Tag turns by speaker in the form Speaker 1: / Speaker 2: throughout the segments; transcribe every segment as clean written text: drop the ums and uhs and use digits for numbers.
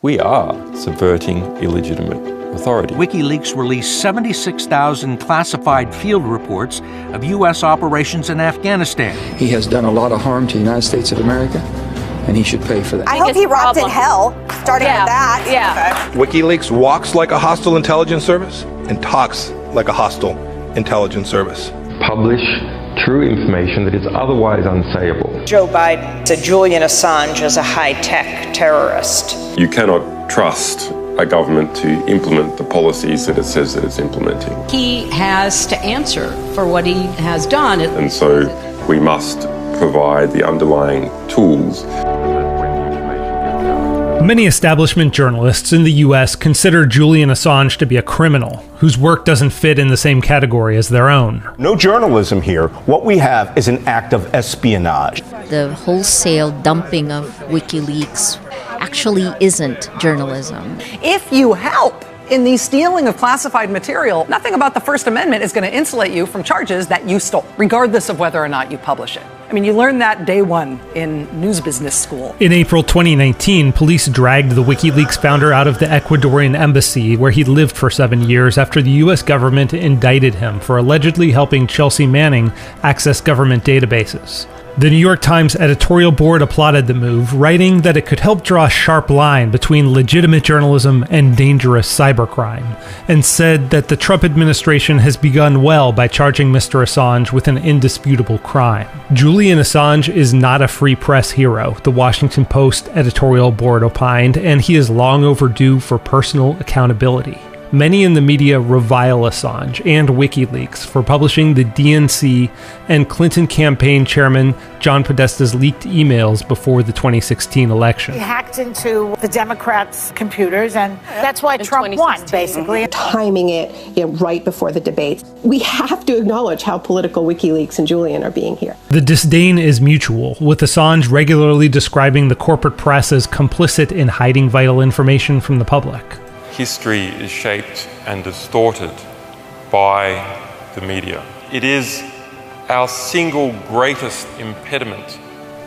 Speaker 1: We are subverting illegitimate authority.
Speaker 2: WikiLeaks released 76,000 classified field reports of U.S. operations in Afghanistan.
Speaker 3: He has done a lot of harm to the United States of America, and he should pay for that.
Speaker 4: I hope he rots in hell, starting with that.
Speaker 5: Yeah.
Speaker 6: WikiLeaks walks like a hostile intelligence service and talks like a hostile intelligence service.
Speaker 7: Publish true information that is otherwise unsayable.
Speaker 8: Joe Biden said Julian Assange is a high-tech terrorist.
Speaker 1: You cannot trust a government to implement the policies that it says that it's implementing.
Speaker 5: He has to answer for what he has done.
Speaker 1: And so we must provide the underlying tools.
Speaker 9: Many establishment journalists in the U.S. consider Julian Assange to be a criminal whose work doesn't fit in the same category as their own.
Speaker 10: No journalism here. What we have is an act of espionage.
Speaker 11: The wholesale dumping of WikiLeaks actually isn't journalism.
Speaker 12: If you help in the stealing of classified material, nothing about the First Amendment is going to insulate you from charges that you stole, regardless of whether or not you publish it. I mean, you learned that day one in news business school.
Speaker 9: In April 2019, police dragged the WikiLeaks founder out of the Ecuadorian embassy, where he lived for 7 years, after the U.S. government indicted him for allegedly helping Chelsea Manning access government databases. The New York Times editorial board applauded the move, writing that it could help draw a sharp line between legitimate journalism and dangerous cybercrime, and said that the Trump administration has begun well by charging Mr. Assange with an indisputable crime. Julian Assange is not a free press hero, the Washington Post editorial board opined, and he is long overdue for personal accountability. Many in the media revile Assange and WikiLeaks for publishing the DNC and Clinton campaign chairman John Podesta's leaked emails before the 2016 election.
Speaker 13: He hacked into the Democrats' computers, and that's why Trump won, basically.
Speaker 14: Timing it right before the debates. We have to acknowledge how political WikiLeaks and Julian are being here.
Speaker 9: The disdain is mutual, with Assange regularly describing the corporate press as complicit in hiding vital information from the public.
Speaker 1: History is shaped and distorted by the media. It is our single greatest impediment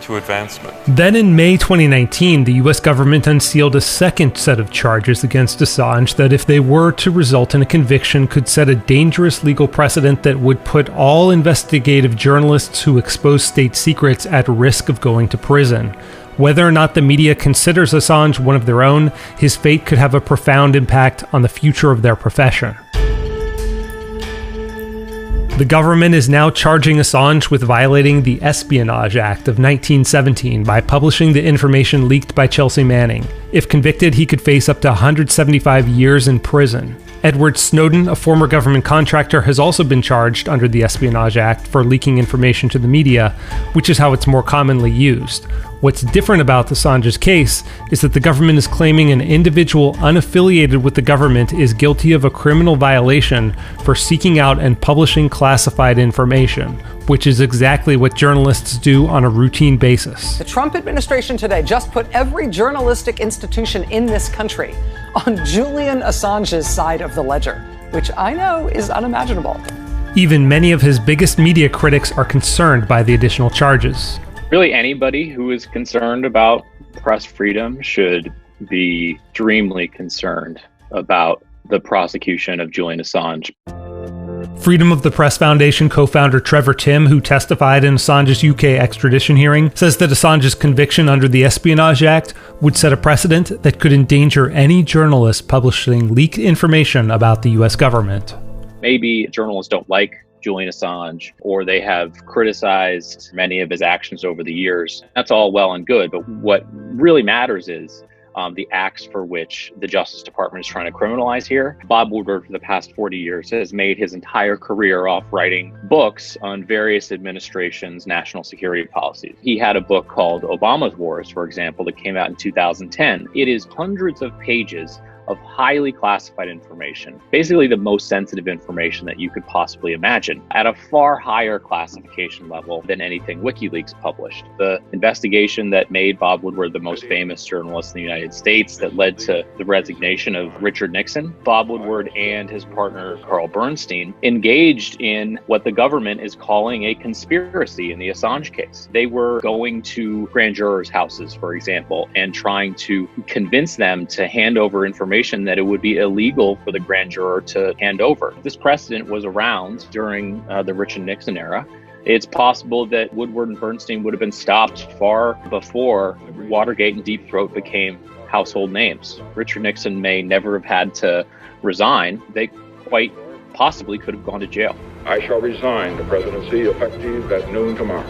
Speaker 1: to advancement.
Speaker 9: Then in May 2019, the US government unsealed a second set of charges against Assange that, if they were to result in a conviction, could set a dangerous legal precedent that would put all investigative journalists who expose state secrets at risk of going to prison. Whether or not the media considers Assange one of their own, his fate could have a profound impact on the future of their profession. The government is now charging Assange with violating the Espionage Act of 1917 by publishing the information leaked by Chelsea Manning. If convicted, he could face up to 175 years in prison. Edward Snowden, a former government contractor, has also been charged under the Espionage Act for leaking information to the media, which is how it's more commonly used. What's different about Assange's case is that the government is claiming an individual unaffiliated with the government is guilty of a criminal violation for seeking out and publishing classified information, which is exactly what journalists do on a routine basis.
Speaker 12: The Trump administration today just put every journalistic institution in this country on Julian Assange's side of the ledger, which I know is unimaginable.
Speaker 9: Even many of his biggest media critics are concerned by the additional charges.
Speaker 15: Really, anybody who is concerned about press freedom should be extremely concerned about the prosecution of Julian Assange.
Speaker 9: Freedom of the Press Foundation co-founder Trevor Timm, who testified in Assange's UK extradition hearing, says that Assange's conviction under the Espionage Act would set a precedent that could endanger any journalist publishing leaked information about the US government.
Speaker 15: Maybe journalists don't like Julian Assange, or they have criticized many of his actions over the years. That's all well and good, but what really matters is the acts for which the Justice Department is trying to criminalize here. Bob Woodward, for the past 40 years, has made his entire career off writing books on various administrations' national security policies. He had a book called Obama's Wars, for example, that came out in 2010. It is hundreds of pages of highly classified information, basically the most sensitive information that you could possibly imagine, at a far higher classification level than anything WikiLeaks published. The investigation that made Bob Woodward the most famous journalist in the United States, that led to the resignation of Richard Nixon, Bob Woodward and his partner Carl Bernstein engaged in what the government is calling a conspiracy in the Assange case. They were going to grand jurors' houses, for example, and trying to convince them to hand over information that it would be illegal for the grand juror to hand over. This precedent was around during the Richard Nixon era. It's possible that Woodward and Bernstein would have been stopped far before Watergate and Deep Throat became household names. Richard Nixon may never have had to resign. They quite possibly could have gone to jail.
Speaker 16: I shall resign the presidency effective at noon tomorrow.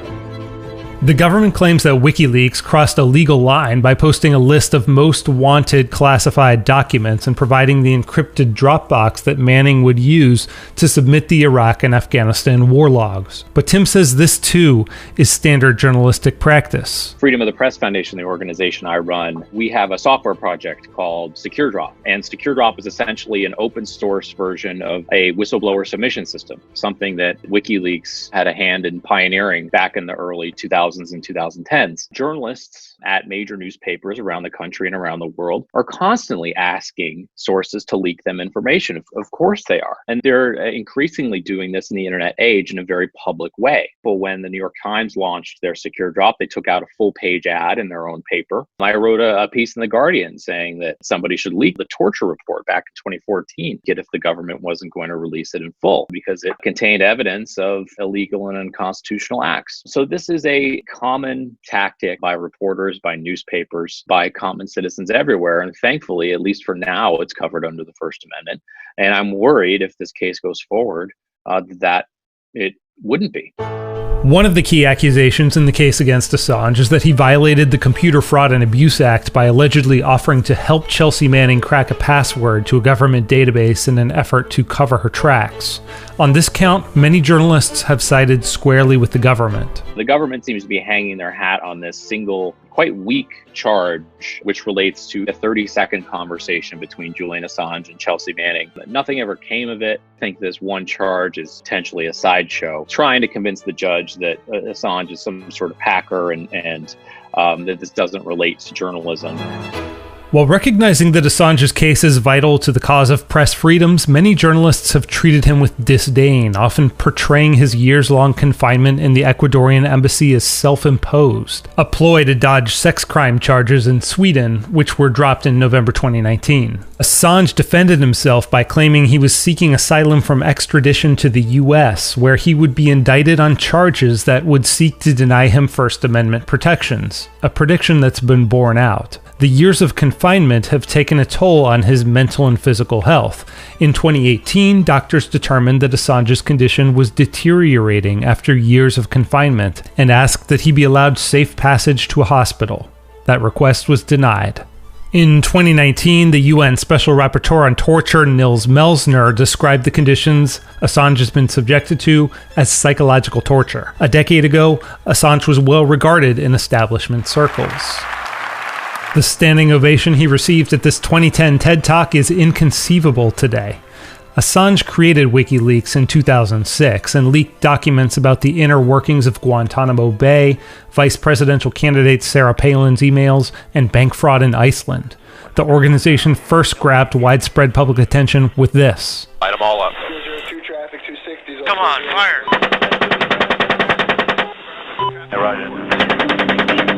Speaker 9: The government claims that WikiLeaks crossed a legal line by posting a list of most wanted classified documents and providing the encrypted Dropbox that Manning would use to submit the Iraq and Afghanistan war logs. But Tim says this too is standard journalistic practice.
Speaker 15: Freedom of the Press Foundation, the organization I run, we have a software project called SecureDrop. And SecureDrop is essentially an open source version of a whistleblower submission system, something that WikiLeaks had a hand in pioneering back in the early 2000s and 2010s. Journalists at major newspapers around the country and around the world are constantly asking sources to leak them information. Of course they are. And they're increasingly doing this in the internet age in a very public way. But when the New York Times launched their SecureDrop, they took out a full-page ad in their own paper. I wrote a piece in The Guardian saying that somebody should leak the torture report back in 2014, if the government wasn't going to release it in full, because it contained evidence of illegal and unconstitutional acts. So this is a common tactic by reporters, by newspapers, by common citizens everywhere. And thankfully, at least for now, it's covered under the First Amendment. And I'm worried if this case goes forward, that it wouldn't be.
Speaker 9: One of the key accusations in the case against Assange is that he violated the Computer Fraud and Abuse Act by allegedly offering to help Chelsea Manning crack a password to a government database in an effort to cover her tracks. On this count, many journalists have sided squarely with the government.
Speaker 15: The government seems to be hanging their hat on this single, quite weak charge, which relates to a 30-second conversation between Julian Assange and Chelsea Manning. But nothing ever came of it. I think this one charge is potentially a sideshow, trying to convince the judge that Assange is some sort of hacker and that this doesn't relate to journalism.
Speaker 9: While recognizing that Assange's case is vital to the cause of press freedoms, many journalists have treated him with disdain, often portraying his years-long confinement in the Ecuadorian embassy as self-imposed, a ploy to dodge sex crime charges in Sweden, which were dropped in November 2019. Assange defended himself by claiming he was seeking asylum from extradition to the US, where he would be indicted on charges that would seek to deny him First Amendment protections, a prediction that's been borne out. The years of confinement have taken a toll on his mental and physical health. In 2018, doctors determined that Assange's condition was deteriorating after years of confinement and asked that he be allowed safe passage to a hospital. That request was denied. In 2019, the UN Special Rapporteur on Torture, Nils Melzner, described the conditions Assange has been subjected to as psychological torture. A decade ago, Assange was well regarded in establishment circles. The standing ovation he received at this 2010 TED Talk is inconceivable today. Assange created WikiLeaks in 2006 and leaked documents about the inner workings of Guantanamo Bay, vice presidential candidate Sarah Palin's emails, and bank fraud in Iceland. The organization first grabbed widespread public attention with this.
Speaker 17: Light them all up. Come on, fire! Hey, Roger.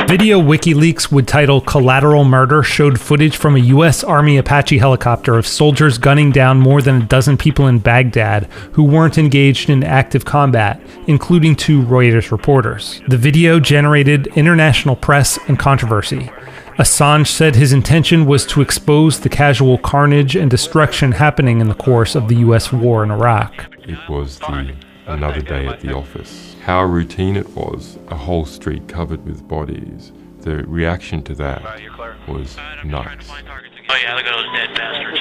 Speaker 9: Video WikiLeaks would title Collateral Murder showed footage from a U.S. Army Apache helicopter of soldiers gunning down more than a dozen people in Baghdad who weren't engaged in active combat, including 2 Reuters reporters. The video generated international press and controversy. Assange said his intention was to expose the casual carnage and destruction happening in the course of the U.S. war in Iraq.
Speaker 1: It was another day at the office. How routine it was, a whole street covered with bodies. The reaction to that was nuts.
Speaker 17: Oh yeah, look at those dead bastards.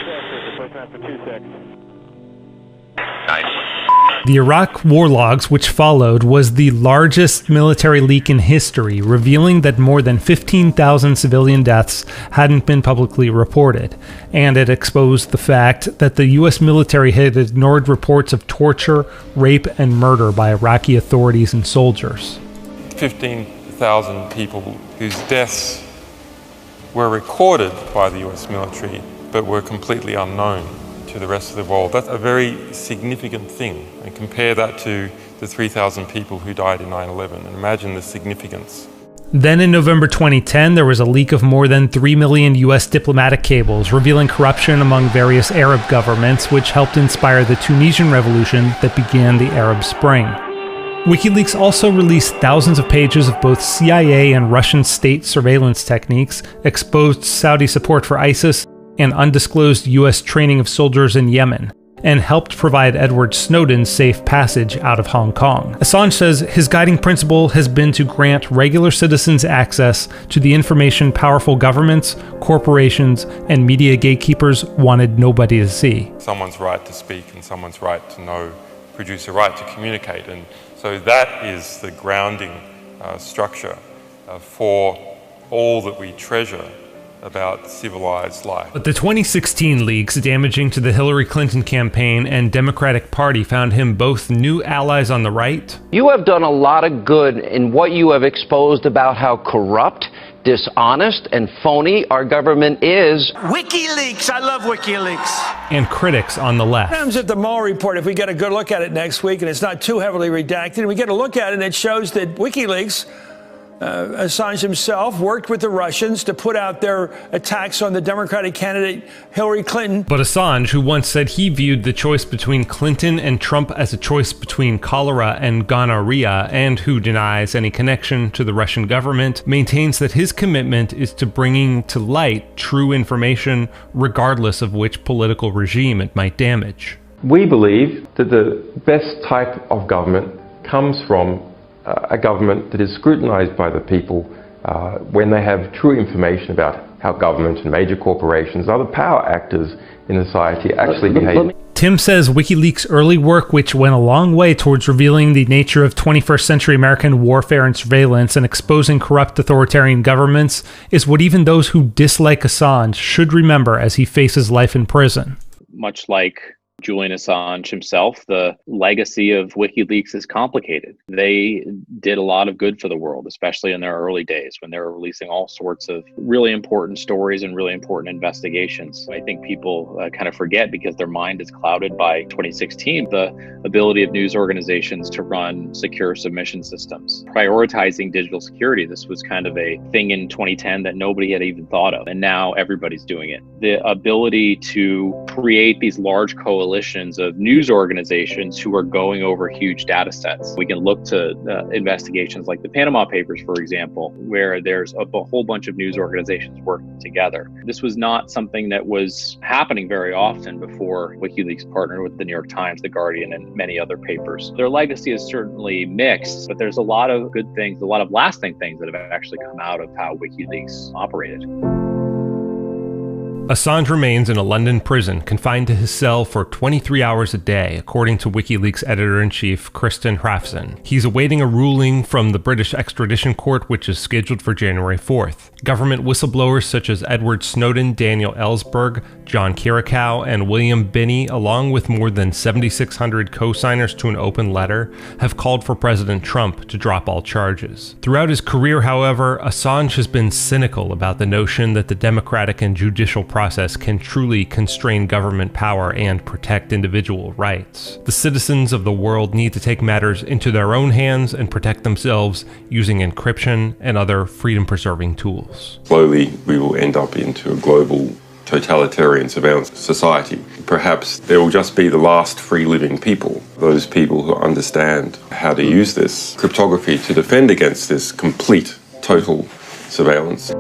Speaker 17: Nice.
Speaker 9: The Iraq war logs, which followed, was the largest military leak in history, revealing that more than 15,000 civilian deaths hadn't been publicly reported, and it exposed the fact that the U.S. military had ignored reports of torture, rape, and murder by Iraqi authorities and soldiers.
Speaker 1: 15,000 people whose deaths were recorded by the US military but were completely unknown to the rest of the world. That's a very significant thing. And compare that to the 3,000 people who died in 9/11 and imagine the significance.
Speaker 9: Then in November 2010, there was a leak of more than 3 million US diplomatic cables revealing corruption among various Arab governments, which helped inspire the Tunisian revolution that began the Arab Spring. WikiLeaks also released thousands of pages of both CIA and Russian state surveillance techniques, exposed Saudi support for ISIS, and undisclosed US training of soldiers in Yemen, and helped provide Edward Snowden safe passage out of Hong Kong. Assange says his guiding principle has been to grant regular citizens access to the information powerful governments, corporations, and media gatekeepers wanted nobody to see.
Speaker 1: Someone's right to speak and someone's right to know produce a right to communicate, and so that is the grounding structure for all that we treasure about civilized life.
Speaker 9: But the 2016 leaks damaging to the Hillary Clinton campaign and Democratic Party found him both new allies on the right.
Speaker 18: You have done a lot of good in what you have exposed about how corrupt, dishonest, and phony our government is.
Speaker 19: WikiLeaks! I love WikiLeaks!
Speaker 9: And critics on the left.
Speaker 19: What happens if the Mueller report, if we get a good look at it next week and it's not too heavily redacted, and we get a look at it and it shows that WikiLeaks, Assange himself, worked with the Russians to put out their attacks on the Democratic candidate Hillary Clinton.
Speaker 9: But Assange, who once said he viewed the choice between Clinton and Trump as a choice between cholera and gonorrhea, and who denies any connection to the Russian government, maintains that his commitment is to bringing to light true information, regardless of which political regime it might damage.
Speaker 7: We believe that the best type of government comes from a government that is scrutinized by the people when they have true information about how government and major corporations, other power actors in society actually behave.
Speaker 9: Tim says WikiLeaks' early work, which went a long way towards revealing the nature of 21st century American warfare and surveillance and exposing corrupt authoritarian governments, is what even those who dislike Assange should remember as he faces life in prison.
Speaker 15: Much like Julian Assange himself, the legacy of WikiLeaks is complicated. They did a lot of good for the world, especially in their early days when they were releasing all sorts of really important stories and really important investigations. I think people kind of forget because their mind is clouded by 2016, the ability of news organizations to run secure submission systems. Prioritizing digital security, this was kind of a thing in 2010 that nobody had even thought of, and now everybody's doing it. The ability to create these large coalitions of news organizations who are going over huge data sets. We can look to investigations like the Panama Papers, for example, where there's a whole bunch of news organizations working together. This was not something that was happening very often before WikiLeaks partnered with the New York Times, the Guardian, and many other papers. Their legacy is certainly mixed, but there's a lot of good things, a lot of lasting things that have actually come out of how WikiLeaks operated.
Speaker 9: Assange remains in a London prison, confined to his cell for 23 hours a day, according to WikiLeaks editor-in-chief Kristen Hrafson. He's awaiting a ruling from the British extradition court, which is scheduled for January 4th. Government whistleblowers such as Edward Snowden, Daniel Ellsberg, John Kiriakou, and William Binney, along with more than 7,600 co-signers to an open letter, have called for President Trump to drop all charges. Throughout his career, however, Assange has been cynical about the notion that the democratic and judicial process can truly constrain government power and protect individual rights. The citizens of the world need to take matters into their own hands and protect themselves using encryption and other freedom-preserving tools.
Speaker 1: Slowly, we will end up into a global totalitarian surveillance society. Perhaps there will just be the last free living people, those people who understand how to use this cryptography to defend against this complete, total surveillance.